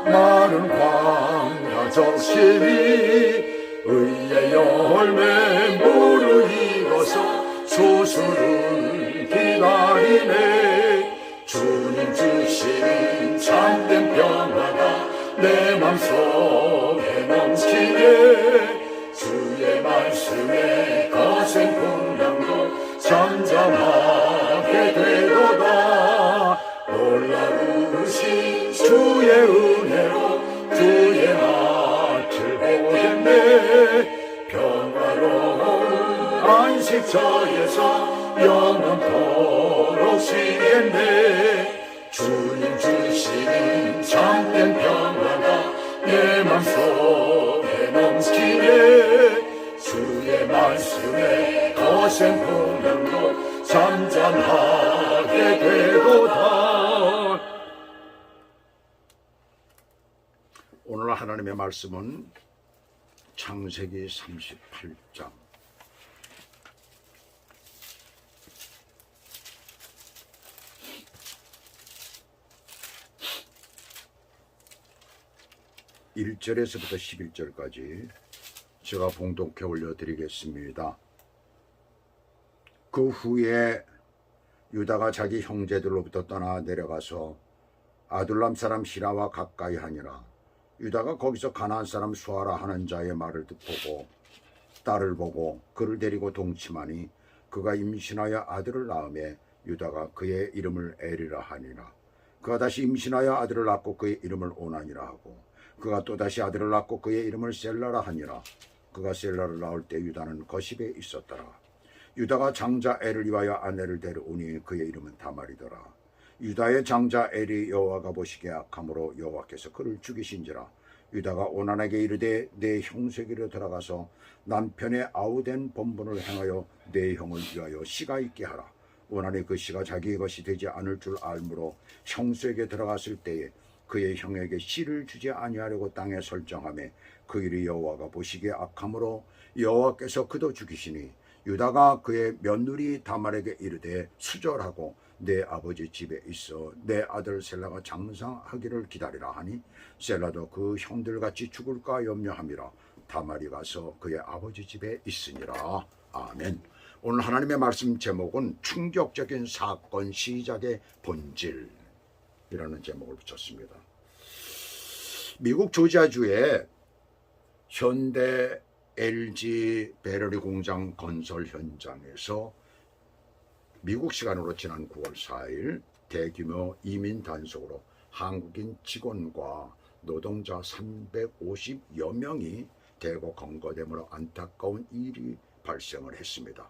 마른 광야 적심이 의의 열매 무르익어서 소수를 기다리네. 주님 주시는 참된 평화가 내 맘속에 넘치네. 주의 말씀에 거센 풍랑도 잠잠하게 되도다. 놀라우신 주의 은혜로 주의 맛을 보겠네. 평화로운 안식처에서 영원토록 쉬겠네. 주님 주시는 참된 평화가 내 맘속에 넘치네. 주의 말씀에 거센 풍랑도 잠잠하게 되도다. 오늘 하나님의 말씀은 창세기 38장 1절에서부터 11절까지 제가 봉독해 올려드리겠습니다. 그 후에 유다가 자기 형제들로부터 떠나 내려가서 아둘람 사람 히라와 가까이 하니라. 유다가 거기서 가나안 사람 수아라 하는 자의 말을 듣고 딸을 보고 그를 데리고 동침하니 그가 임신하여 아들을 낳으매 유다가 그의 이름을 에리라 하니라. 그가 다시 임신하여 아들을 낳고 그의 이름을 오난이라 하고 그가 또다시 아들을 낳고 그의 이름을 셀라라 하니라. 그가 셀라를 낳을 때 유다는 거십에 있었더라. 유다가 장자 엘을 위하여 아내를 데려오니 그의 이름은 다말이더라. 유다의 장자 엘이 여호와가 보시기에 악함으로 여호와께서 그를 죽이신지라. 유다가 오난에게 이르되 내 형세기로 들어가서 남편의 아우된 본분을 행하여 내 형을 위하여 씨가 있게 하라. 오난이 그 씨가 자기의 것이 되지 않을 줄 알므로 형수에게 들어갔을 때에 그의 형에게 씨를 주지 아니하려고 땅에 설정하매 그 일이 여호와가 보시기에 악함으로 여호와께서 그도 죽이시니 유다가 그의 며느리 다말에게 이르되 수절하고 내 아버지 집에 있어 내 아들 셀라가 장성하기를 기다리라 하니 셀라도 그 형들같이 죽을까 염려함이라. 다말이 가서 그의 아버지 집에 있으니라. 아멘. 오늘 하나님의 말씀 제목은 충격적인 사건 시작의 본질 이라는 제목을 붙였습니다. 미국 조지아주의 현대 LG 배터리 공장 건설 현장에서 미국 시간으로 지난 9월 4일 대규모 이민 단속으로 한국인 직원과 노동자 350여 명이 대거 검거됨으로 안타까운 일이 발생을 했습니다.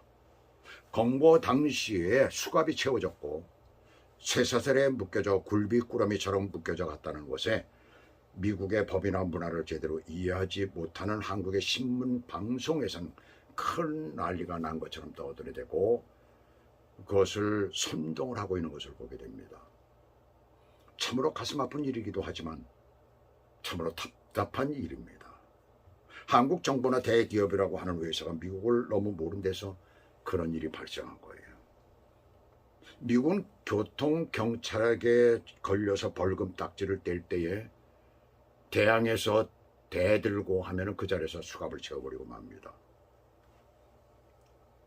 검거 당시에 수갑이 채워졌고 쇠사슬에 묶여져 굴비꾸러미처럼 묶여져 갔다는 것에 미국의 법이나 문화를 제대로 이해하지 못하는 한국의 신문 방송에서는 큰 난리가 난 것처럼 떠들어대고 그것을 선동을 하고 있는 것을 보게 됩니다. 참으로 가슴 아픈 일이기도 하지만 참으로 답답한 일입니다. 한국 정부나 대기업이라고 하는 회사가 미국을 너무 모른 데서 그런 일이 발생한 거예요. 미국은 교통경찰에게 걸려서 벌금 딱지를 뗄 때에 대항에서 대들고 하면은 그 자리에서 수갑을 채워버리고 맙니다.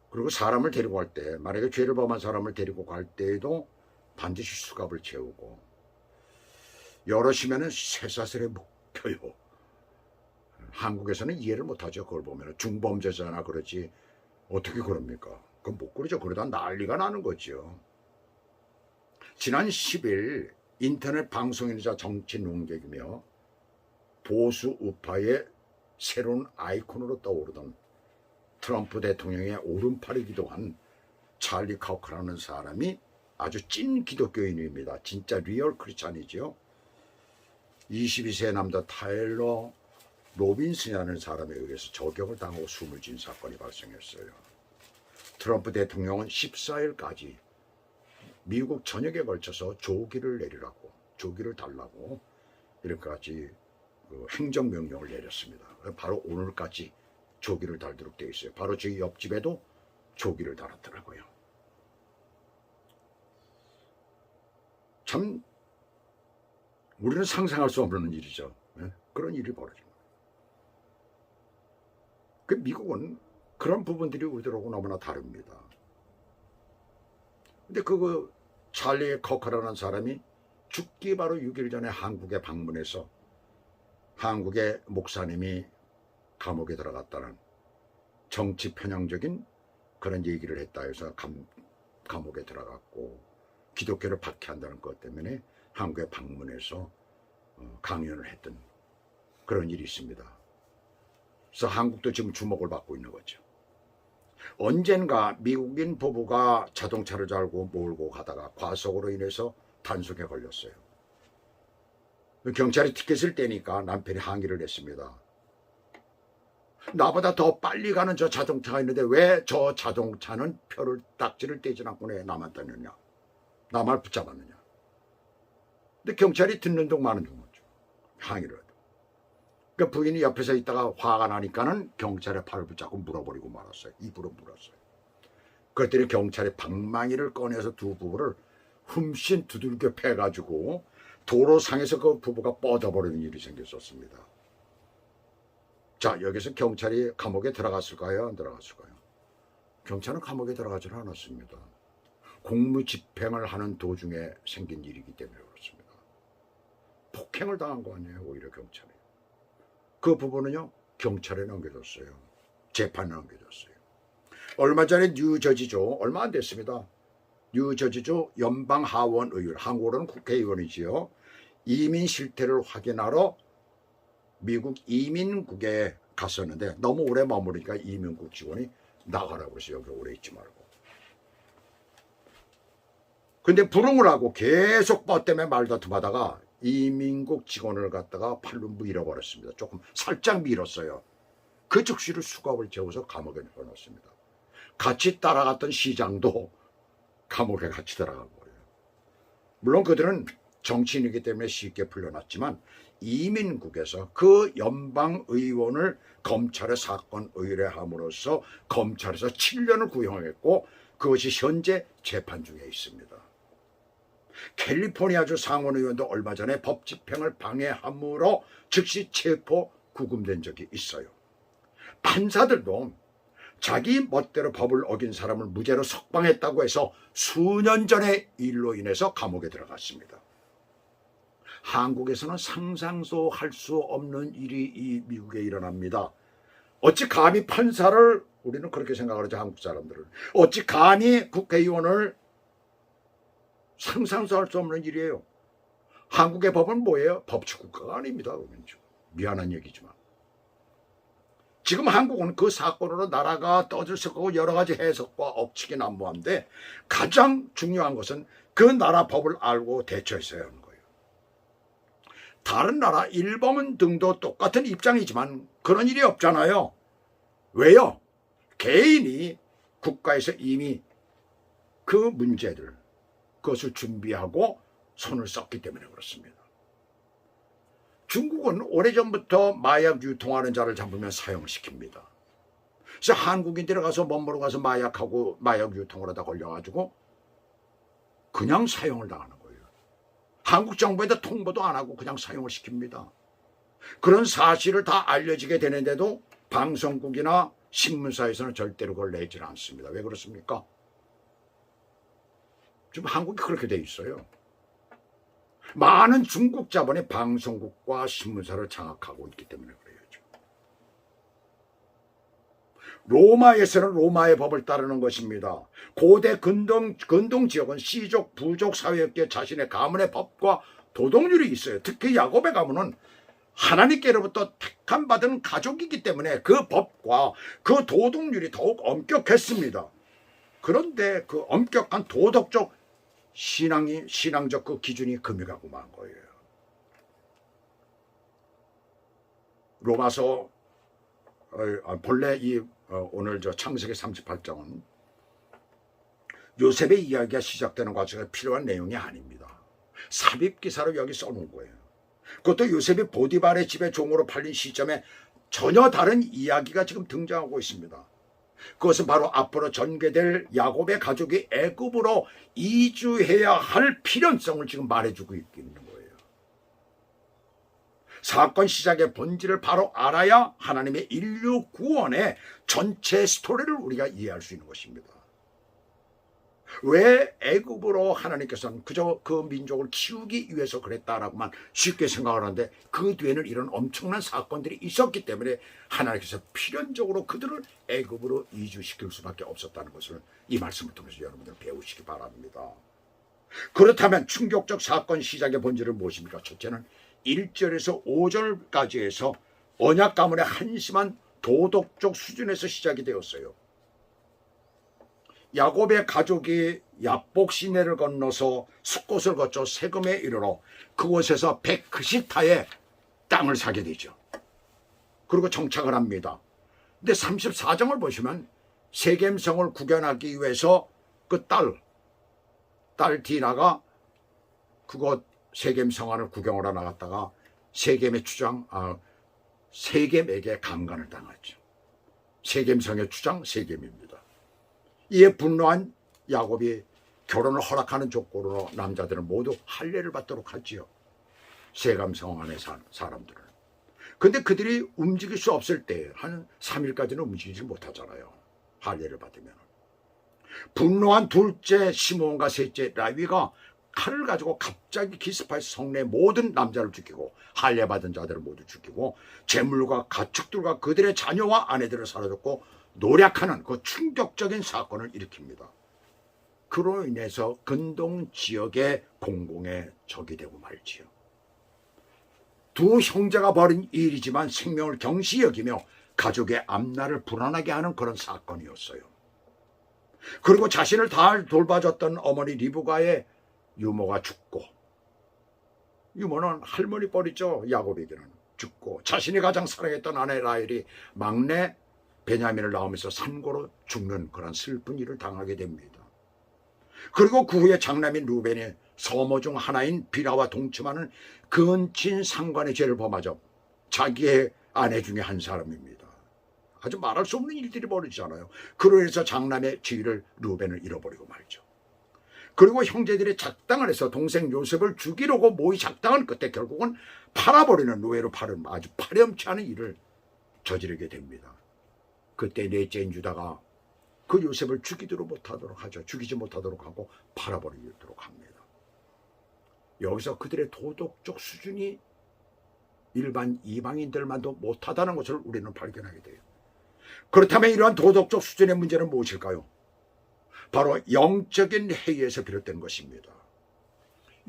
그리고 사람을 데리고 갈 때 만약에 죄를 범한 사람을 데리고 갈 때에도 반드시 수갑을 채우고 여럿이면은 쇠사슬에 묶여요. 한국에서는 이해를 못하죠. 그걸 보면 중범죄자나 그러지 어떻게 그럽니까? 그건 못 그러죠. 그러다 난리가 나는 거죠. 지난 10일 인터넷 방송인이자 정치 논객이며 보수 우파의 새로운 아이콘으로 떠오르던 트럼프 대통령의 오른팔이기도 한 찰리 카우크라는 사람이 아주 찐 기독교인입니다. 진짜 리얼 크리스찬이지요. 22세 남자 타일러 로빈슨이라는 사람에 의해서 저격을 당하고 숨을 진 사건이 발생했어요. 트럼프 대통령은 14일까지 미국 전역에 걸쳐서 조기를 내리라고, 조기를 달라고 이렇게까지 행정명령을 내렸습니다. 바로 오늘까지 조기를 달도록 되어 있어요. 바로 저희 옆집에도 조기를 달았더라고요. 참 우리는 상상할 수 없는 일이죠. 네? 그런 일이 벌어집니다. 그 미국은 그런 부분들이 우리들하고 너무나 다릅니다. 근데 그 찰리 커커라는 사람이 죽기 바로 6일 전에 한국에 방문해서 한국의 목사님이 감옥에 들어갔다는 정치 편향적인 그런 얘기를 했다 해서 감옥에 들어갔고 기독교를 박해한다는 것 때문에 한국에 방문해서 강연을 했던 그런 일이 있습니다. 그래서 한국도 지금 주목을 받고 있는 거죠. 언젠가 미국인 부부가 자동차를 달고 몰고 가다가 과속으로 인해서 단속에 걸렸어요. 경찰이 티켓을 떼니까 남편이 항의를 했습니다. 나보다 더 빨리 가는 저 자동차가 있는데 왜 저 자동차는 표를 딱지를 떼지 않고 왜 나만 떼느냐, 나만 붙잡았느냐. 근데 경찰이 듣는 둥 마는 둥 거죠. 항의를 하죠. 그 부인이 옆에서 있다가 화가 나니까는 경찰의 팔을 붙잡고 물어버리고 말았어요. 입으로 물었어요. 그랬더니 경찰이 방망이를 꺼내서 두 부부를 흠씬 두들겨 패가지고 도로상에서 그 부부가 뻗어버리는 일이 생겼었습니다. 자, 여기서 경찰이 감옥에 들어갔을까요? 안 들어갔을까요? 경찰은 감옥에 들어가지는 않았습니다. 공무집행을 하는 도중에 생긴 일이기 때문에 그렇습니다. 폭행을 당한 거 아니에요, 오히려 경찰이. 그 부분은요, 경찰에 넘겨줬어요. 재판에 넘겨줬어요. 얼마 전에 뉴저지주, 얼마 안 됐습니다. 뉴저지주 연방하원의원, 한국어로는 국회의원이지요. 이민 실태를 확인하러 미국 이민국에 갔었는데 너무 오래 머무르니까 이민국 직원이 나가라고 그랬어요. 여기 오래 있지 말고. 근데 불응을 하고 계속 뭐 때문에 말다툼하다가 이민국 직원을 갖다가 팔로 밀어버렸습니다. 조금 살짝 밀었어요. 그 즉시로 수갑을 채워서 감옥에 넣어놨습니다. 같이 따라갔던 시장도 감옥에 같이 들어간 거예요. 물론 그들은 정치인이기 때문에 쉽게 풀려났지만 이민국에서 그 연방의원을 검찰에 사건 의뢰함으로써 검찰에서 7년을 구형했고 그것이 현재 재판 중에 있습니다. 캘리포니아주 상원의원도 얼마 전에 법 집행을 방해함으로 즉시 체포 구금된 적이 있어요. 판사들도 자기 멋대로 법을 어긴 사람을 무죄로 석방했다고 해서 수년 전의 일로 인해서 감옥에 들어갔습니다. 한국에서는 상상도 할 수 없는 일이 이 미국에 일어납니다. 어찌 감히 판사를, 우리는 그렇게 생각을 하죠, 한국 사람들은. 어찌 감히 국회의원을, 상상도 할 수 없는 일이에요. 한국의 법은 뭐예요? 법치국가가 아닙니다. 미안한 얘기지만. 지금 한국은 그 사건으로 나라가 떠들썩하고 여러 가지 해석과 억측이 난무한데 가장 중요한 것은 그 나라 법을 알고 대처했어야 하는 거예요. 다른 나라 일본 등도 똑같은 입장이지만 그런 일이 없잖아요. 왜요? 개인이 국가에서 이미 그 문제들, 그것을 준비하고 손을 썼기 때문에 그렇습니다. 중국은 오래전부터 마약 유통하는 자를 잡으면 사형시킵니다. 그래서 한국인들이 가서 멋모르고 가서 마약하고 마약 유통을 하다 걸려가지고 그냥 사형을 당하는 거예요. 한국 정부에다 통보도 안 하고 그냥 사형을 시킵니다. 그런 사실을 다 알려지게 되는데도 방송국이나 신문사에서는 절대로 그걸 내지는 않습니다. 왜 그렇습니까? 지금 한국이 그렇게 돼 있어요. 많은 중국 자본이 방송국과 신문사를 장악하고 있기 때문에 그래야죠. 로마에서는 로마의 법을 따르는 것입니다. 고대 근동 지역은 시족, 부족 사회였기에 자신의 가문의 법과 도덕률이 있어요. 특히 야곱의 가문은 하나님께로부터 택함 받은 가족이기 때문에 그 법과 그 도덕률이 더욱 엄격했습니다. 그런데 그 엄격한 도덕적 신앙적 그 기준이 금이 가고 만 거예요. 로마서 본래 오늘 창세기 38장은 요셉의 이야기가 시작되는 과정에 필요한 내용이 아닙니다. 삽입 기사로 여기 써놓은 거예요. 그것도 요셉이 보디발의 집에 종으로 팔린 시점에 전혀 다른 이야기가 지금 등장하고 있습니다. 그것은 바로 앞으로 전개될 야곱의 가족이 애굽으로 이주해야 할 필연성을 지금 말해주고 있는 거예요. 사건 시작의 본질을 바로 알아야 하나님의 인류 구원의 전체 스토리를 우리가 이해할 수 있는 것입니다. 왜 애굽으로 하나님께서는 그저 그 민족을 키우기 위해서 그랬다라고만 쉽게 생각을 하는데 그 뒤에는 이런 엄청난 사건들이 있었기 때문에 하나님께서 필연적으로 그들을 애굽으로 이주시킬 수밖에 없었다는 것을 이 말씀을 통해서 여러분들 배우시기 바랍니다. 그렇다면 충격적 사건 시작의 본질은 무엇입니까? 첫째는 1절에서 5절까지 해서 언약 가문의 한심한 도덕적 수준에서 시작이 되었어요. 야곱의 가족이 야복 시내를 건너서 숫곳을 거쳐 세금에 이르러 그곳에서 베크시타의 땅을 사게 되죠. 그리고 정착을 합니다. 근데 34장을 보시면 세겜성을 구경하기 위해서 그 딸 디나가 그곳 세겜성 안을 구경을 하러 나갔다가 세겜의 세겜에게 강간을 당하죠. 세겜성의 주장 세겜입니다. 이에 분노한 야곱이 결혼을 허락하는 조건으로 남자들은 모두 할례를 받도록 하지요. 세겜성 안에 사는 사람들은. 근데 그들이 움직일 수 없을 때 한 3일까지는 움직이지 못하잖아요. 할례를 받으면. 분노한 둘째 시몬과 셋째 라위가 칼을 가지고 갑자기 기습해서 성내 모든 남자를 죽이고 할례 받은 자들을 모두 죽이고 재물과 가축들과 그들의 자녀와 아내들을 사라졌고 노략하는 그 충격적인 사건을 일으킵니다. 그로 인해서 근동 지역의 공공의 적이 되고 말지요. 두 형제가 벌인 일이지만 생명을 경시 여기며 가족의 앞날을 불안하게 하는 그런 사건이었어요. 그리고 자신을 다 돌봐줬던 어머니 리브가의 유모가 죽고, 유모는 할머니 뻘이죠. 야곱에게는 죽고, 자신이 가장 사랑했던 아내 라헬이 막내 베냐민을 낳으면서 산고로 죽는 그런 슬픈 일을 당하게 됩니다. 그리고 그 후에 장남인 루벤이 서모 중 하나인 비라와 동침하는 근친 상관의 죄를 범하죠. 자기의 아내 중에 한 사람입니다. 아주 말할 수 없는 일들이 벌어지잖아요. 그로 인해서 장남의 지위를 루벤을 잃어버리고 말죠. 그리고 형제들이 작당을 해서 동생 요셉을 죽이려고 모의 작당한 끝에 결국은 팔아버리는, 노예로 파는 아주 파렴치 않은 일을 저지르게 됩니다. 그때 넷째인 유다가 그 요셉을 죽이지 못하도록 하고 팔아버리도록 합니다. 여기서 그들의 도덕적 수준이 일반 이방인들만도 못하다는 것을 우리는 발견하게 돼요. 그렇다면 이러한 도덕적 수준의 문제는 무엇일까요? 바로 영적인 해이에서 비롯된 것입니다.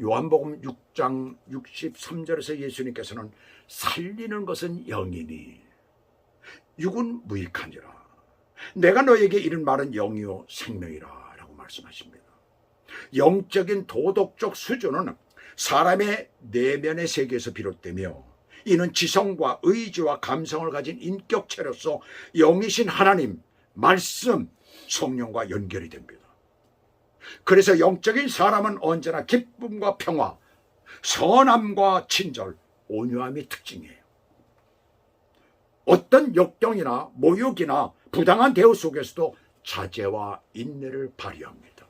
요한복음 6장 63절에서 예수님께서는 살리는 것은 영이니 육은 무익하니라. 내가 너에게 이른 말은 영이요 생명이라 라고 말씀하십니다. 영적인 도덕적 수준은 사람의 내면의 세계에서 비롯되며 이는 지성과 의지와 감성을 가진 인격체로서 영이신 하나님, 말씀, 성령과 연결이 됩니다. 그래서 영적인 사람은 언제나 기쁨과 평화, 선함과 친절, 온유함이 특징이에요. 어떤 역경이나 모욕이나 부당한 대우 속에서도 자제와 인내를 발휘합니다.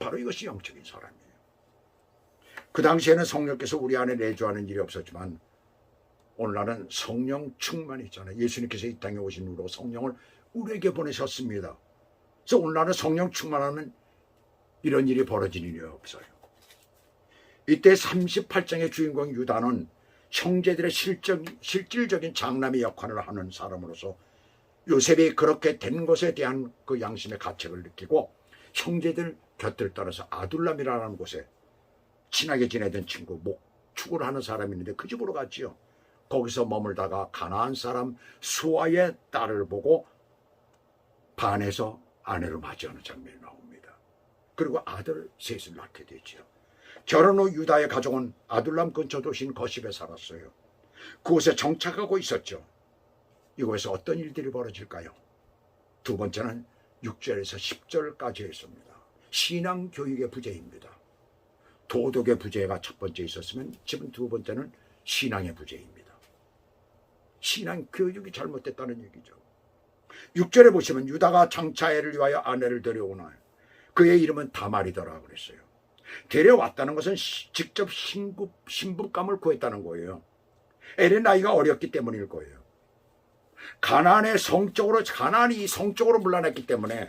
바로 이것이 영적인 사람이에요. 그 당시에는 성령께서 우리 안에 내주하는 일이 없었지만 오늘날은 성령 충만이 있잖아요. 예수님께서 이 땅에 오신 후로 성령을 우리에게 보내셨습니다. 그래서 오늘날은 성령 충만하면 이런 일이 벌어지는 일이 없어요. 이때 38장의 주인공 유다는 형제들의 실질적인 장남의 역할을 하는 사람으로서 요셉이 그렇게 된 것에 대한 그 양심의 가책을 느끼고 형제들 곁을 따라서 아둘람이라는 곳에 친하게 지내던 친구, 목축을 하는 사람이 있는데 그 집으로 갔지요. 거기서 머물다가 가나안 사람 수아의 딸을 보고 반해서 아내로 맞이하는 장면이 나옵니다. 그리고 아들 셋을 낳게 되지요. 결혼 후 유다의 가족은 아둘람 근처 도시인 거십에 살았어요. 그곳에 정착하고 있었죠. 이곳에서 어떤 일들이 벌어질까요? 두 번째는 6절에서 10절까지 했습니다. 신앙 교육의 부재입니다. 도덕의 부재가 첫 번째 있었으면 지금 두 번째는 신앙의 부재입니다. 신앙 교육이 잘못됐다는 얘기죠. 6절에 보시면 유다가 장차애를 위하여 아내를 데려오나 그의 이름은 다말이더라 그랬어요. 데려왔다는 것은 직접 신부감을 구했다는 거예요. 엘의 나이가 어렸기 때문일 거예요. 가나안이 성적으로 물러났기 때문에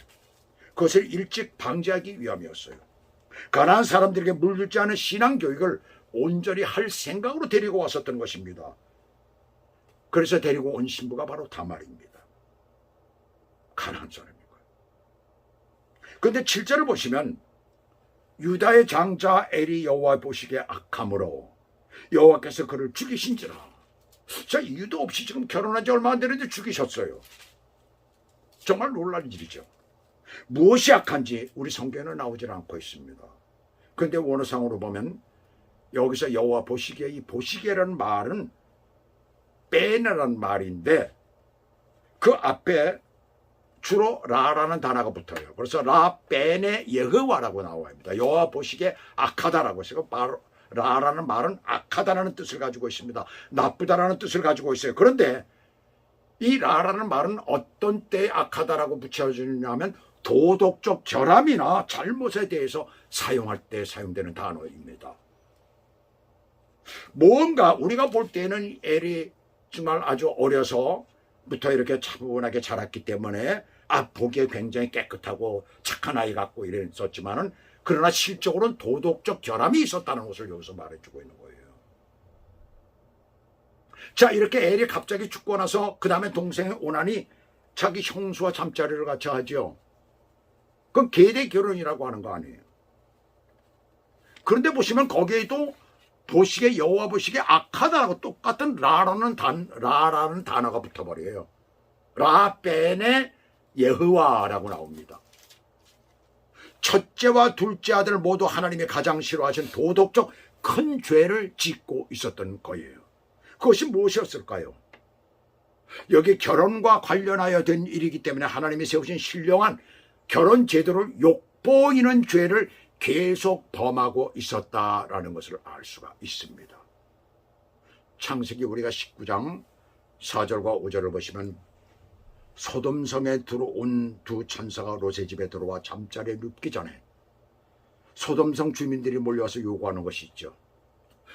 그것을 일찍 방지하기 위함이었어요. 가나안 사람들에게 물들지 않은 신앙 교육을 온전히 할 생각으로 데리고 왔었던 것입니다. 그래서 데리고 온 신부가 바로 다말입니다. 가나안 사람이고요. 그런데 7절을 보시면 유다의 장자 엘이 여호와 보시기에 악함으로 여호와께서 그를 죽이신지라. 자, 이유도 없이 지금 결혼한 지 얼마 안 되는데 죽이셨어요. 정말 놀랄 일이죠. 무엇이 악한지 우리 성경에는 나오질 않고 있습니다. 그런데 원어상으로 보면 여기서 여호와 보시기에, 이 보시기에라는 말은 빼내라는 말인데 그 앞에 주로 라라는 단어가 붙어요. 그래서 라 빼네 여호와라고 나옵니다. 여호와 보시기에 악하다라고 해서 바로 라라는 말은 악하다라는 뜻을 가지고 있습니다. 나쁘다라는 뜻을 가지고 있어요. 그런데 이 라라는 말은 어떤 때에 악하다라고 붙여지느냐면 도덕적 결함이나 잘못에 대해서 사용할 때 사용되는 단어입니다. 뭔가 우리가 볼 때는 엘이 정말 아주 어려서부터 이렇게 차분하게 자랐기 때문에 보기에 굉장히 깨끗하고 착한 아이 같고 이랬었지만은 그러나 실적으로는 도덕적 결함이 있었다는 것을 여기서 말해주고 있는 거예요. 자, 이렇게 엘이 갑자기 죽고 나서 그 다음에 동생의 오난이 자기 형수와 잠자리를 같이 하죠. 그건 계대 결혼이라고 하는 거 아니에요. 그런데 보시면 거기에도 보시기에 여호와 보시기에 악하다라고 똑같은 라라는 단어가 붙어버려요. 라 베네 여호와라고 나옵니다. 첫째와 둘째 아들 모두 하나님이 가장 싫어하신 도덕적 큰 죄를 짓고 있었던 거예요. 그것이 무엇이었을까요? 여기 결혼과 관련하여 된 일이기 때문에 하나님이 세우신 신령한 결혼 제도를 욕보이는 죄를 계속 범하고 있었다라는 것을 알 수가 있습니다. 창세기 우리가 19장 4절과 5절을 보시면 소돔성에 들어온 두 천사가 롯의 집에 들어와 잠자리에 눕기 전에 소돔성 주민들이 몰려와서 요구하는 것이 있죠.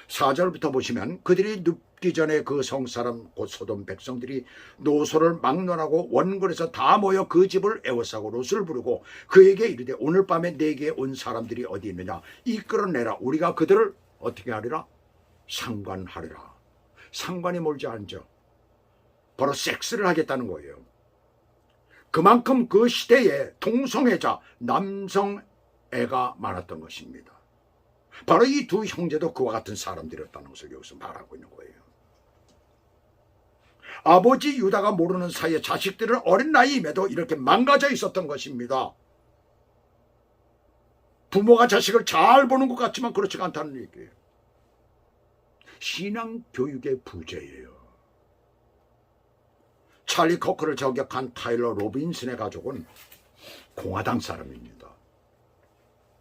4절부터 보시면 그들이 눕기 전에 그 성사람 곧 소돔 백성들이 노소를 막론하고 원근에서 다 모여 그 집을 에워싸고 롯을 부르고 그에게 이르되 오늘 밤에 내게 온 사람들이 어디 있느냐 이끌어내라. 우리가 그들을 어떻게 하리라? 상관하리라. 상관이 뭘지 알죠? 바로 섹스를 하겠다는 거예요. 그만큼 그 시대에 동성애자 남성애가 많았던 것입니다. 바로 이 두 형제도 그와 같은 사람들이었다는 것을 여기서 말하고 있는 거예요. 아버지 유다가 모르는 사이에 자식들은 어린 나이임에도 이렇게 망가져 있었던 것입니다. 부모가 자식을 잘 보는 것 같지만 그렇지가 않다는 얘기예요. 신앙 교육의 부재예요. 찰리 커크를 저격한 타일러 로빈슨의 가족은 공화당 사람입니다.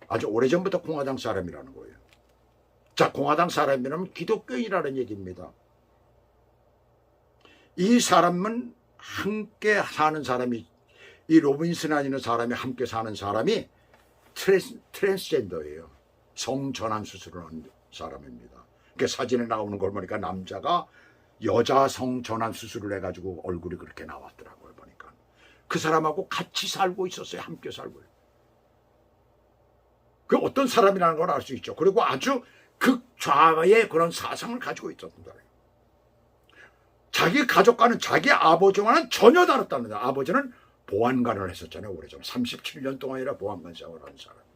아주 오래전부터 공화당 사람이라는 거예요. 자, 공화당 사람이라면 기독교인이라는 얘기입니다. 이 사람은 함께 사는 사람이, 이 로빈슨 아니는 사람이 함께 사는 사람이 트랜스젠더예요. 성전환 수술을 한 사람입니다. 그 사진에 나오는 걸 보니까 남자가 여자 성전환 수술을 해가지고 얼굴이 그렇게 나왔더라고요. 보니까 그 사람하고 같이 살고 있었어요. 함께 살고요. 그 어떤 사람이라는 걸 알 수 있죠. 그리고 아주 극좌의 그런 사상을 가지고 있었던 사람이에요. 자기 가족과는 자기 아버지와는 전혀 다르다는 거예요. 아버지는 보안관을 했었잖아요. 오래전에 37년 동안이나 보안관 생활을 한 사람입니다.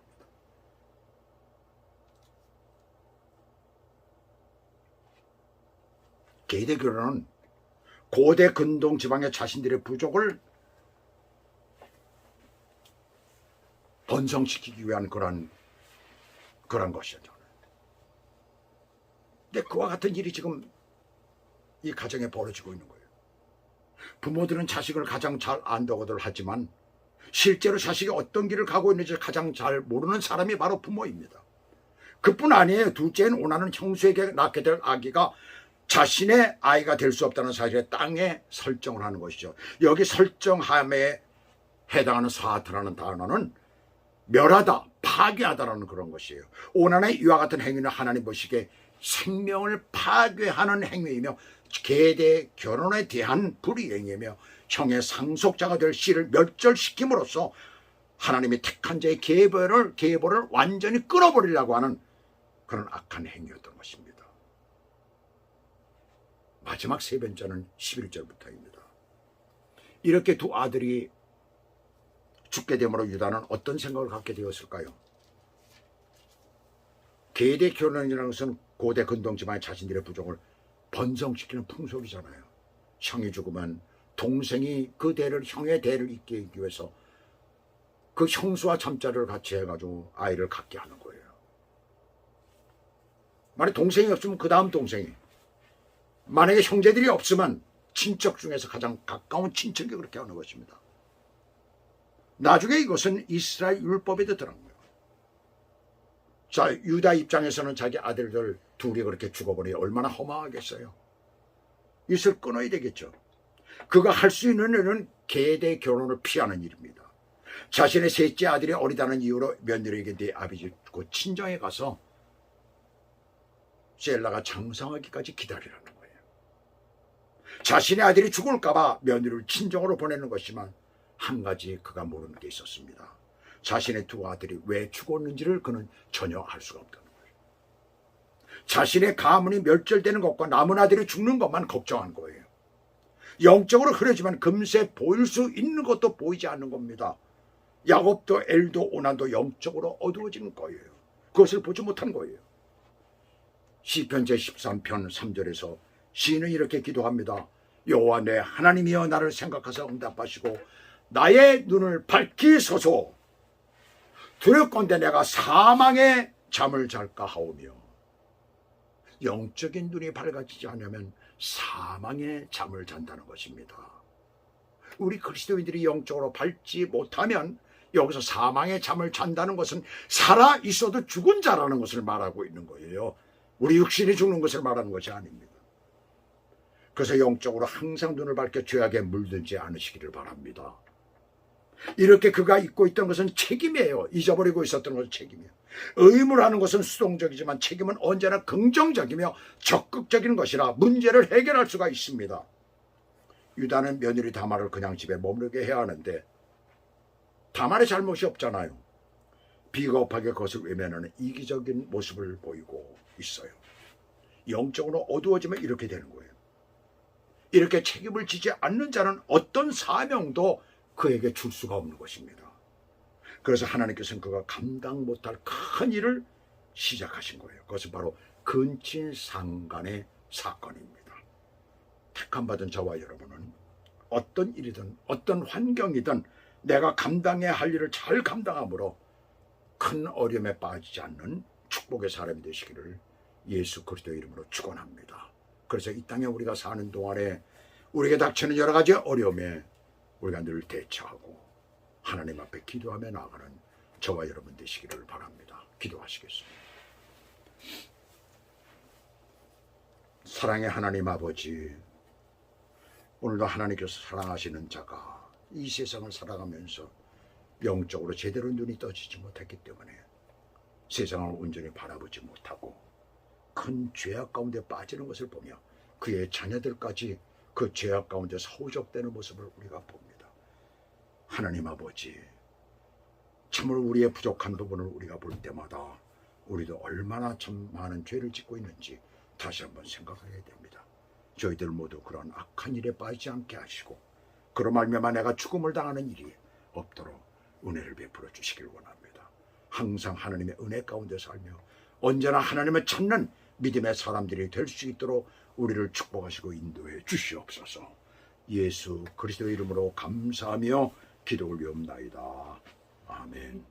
게이드 결혼은 고대 근동 지방의 자신들의 부족을 번성시키기 위한 그런 것이죠. 근데 그와 같은 일이 지금 이 가정에 벌어지고 있는 거예요. 부모들은 자식을 가장 잘 안다고들 하지만 실제로 자식이 어떤 길을 가고 있는지 가장 잘 모르는 사람이 바로 부모입니다. 그뿐 아니에요. 둘째인 오나는 형수에게 낳게 될 아기가 자신의 아이가 될 수 없다는 사실에 땅에 설정을 하는 것이죠. 여기 설정함에 해당하는 사트라는 단어는 멸하다, 파괴하다라는 그런 것이에요. 오난의 이와 같은 행위는 하나님 보시기에 생명을 파괴하는 행위이며 계대 결혼에 대한 불이행이며 형의 상속자가 될 씨를 멸절시킴으로써 하나님이 택한 자의 계보를 완전히 끊어버리려고 하는 그런 악한 행위였던 것입니다. 마지막 세 번째는 11절부터입니다. 이렇게 두 아들이 죽게 되므로 유다는 어떤 생각을 갖게 되었을까요? 계대 결혼이라는 것은 고대 근동지만의 자신들의 부족을 번성시키는 풍속이잖아요. 형이 죽으면 동생이 그 대를, 형의 대를 잇기 위해서 그 형수와 잠자리를 같이 해가지고 아이를 갖게 하는 거예요. 만약에 동생이 없으면 그 다음 동생이, 만약에 형제들이 없으면 친척 중에서 가장 가까운 친척이 그렇게 하는 것입니다. 나중에 이것은 이스라엘 율법에도 들어간 거예요. 자, 유다 입장에서는 자기 아들들 둘이 그렇게 죽어버리니 얼마나 허망하겠어요. 이것을 끊어야 되겠죠. 그가 할 수 있는 일은 계대 결혼을 피하는 일입니다. 자신의 셋째 아들이 어리다는 이유로 며느리에게 네 아버지 그 친정에 가서 셀라가 장성하기까지 기다리라는 거예요. 자신의 아들이 죽을까봐 며느리를 친정으로 보내는 것이지만 한 가지 그가 모르는 게 있었습니다. 자신의 두 아들이 왜 죽었는지를 그는 전혀 알 수가 없다는 거예요. 자신의 가문이 멸절되는 것과 남은 아들이 죽는 것만 걱정한 거예요. 영적으로 흐려지만 금세 보일 수 있는 것도 보이지 않는 겁니다. 야곱도 엘도 오난도 영적으로 어두워진 거예요. 그것을 보지 못한 거예요. 시편 제13편 3절에서 시인은 이렇게 기도합니다. 여호와 내 하나님이여 나를 생각하사 응답하시고 나의 눈을 밝히소서. 두렵건대 내가 사망의 잠을 잘까 하오며. 영적인 눈이 밝아지지 않으면 사망의 잠을 잔다는 것입니다. 우리 그리스도인들이 영적으로 밝지 못하면 여기서 사망의 잠을 잔다는 것은 살아 있어도 죽은 자라는 것을 말하고 있는 거예요. 우리 육신이 죽는 것을 말하는 것이 아닙니다. 그래서 영적으로 항상 눈을 밝혀 죄악에 물들지 않으시기를 바랍니다. 이렇게 그가 잊고 있던 것은 책임이에요. 잊어버리고 있었던 것은 책임이에요. 의무라는 것은 수동적이지만 책임은 언제나 긍정적이며 적극적인 것이라 문제를 해결할 수가 있습니다. 유다는 며느리 다말을 그냥 집에 머무르게 해야 하는데 다말의 잘못이 없잖아요. 비겁하게 그것을 외면하는 이기적인 모습을 보이고 있어요. 영적으로 어두워지면 이렇게 되는 거예요. 이렇게 책임을 지지 않는 자는 어떤 사명도 그에게 줄 수가 없는 것입니다. 그래서 하나님께서는 그가 감당 못할 큰 일을 시작하신 거예요. 그것은 바로 근친상간의 사건입니다. 택함받은 저와 여러분은 어떤 일이든 어떤 환경이든 내가 감당해야 할 일을 잘 감당함으로 큰 어려움에 빠지지 않는 축복의 사람이 되시기를 예수 그리스도의 이름으로 축원합니다. 그래서 이 땅에 우리가 사는 동안에 우리에게 닥치는 여러 가지 어려움에 우리가 늘 대처하고 하나님 앞에 기도하며 나아가는 저와 여러분 되시기를 바랍니다. 기도하시겠습니다. 사랑의 하나님 아버지, 오늘도 하나님께서 사랑하시는 자가 이 세상을 살아가면서 영적으로 제대로 눈이 떠지지 못했기 때문에 세상을 온전히 바라보지 못하고 큰 죄악 가운데 빠지는 것을 보며 그의 자녀들까지 그 죄악 가운데서 허우적대는 모습을 우리가 봅니다. 하나님 아버지, 참으로 우리의 부족한 부분을 우리가 볼 때마다 우리도 얼마나 참 많은 죄를 짓고 있는지 다시 한번 생각하게 됩니다. 저희들 모두 그런 악한 일에 빠지지 않게 하시고 그로 말미암아 내가 죽음을 당하는 일이 없도록 은혜를 베풀어 주시길 원합니다. 항상 하나님의 은혜 가운데 살며 언제나 하나님을 찾는 믿음의 사람들이 될 수 있도록 우리를 축복하시고 인도해 주시옵소서. 예수 그리스도의 이름으로 감사하며 기도 올리옵나이다. 아멘.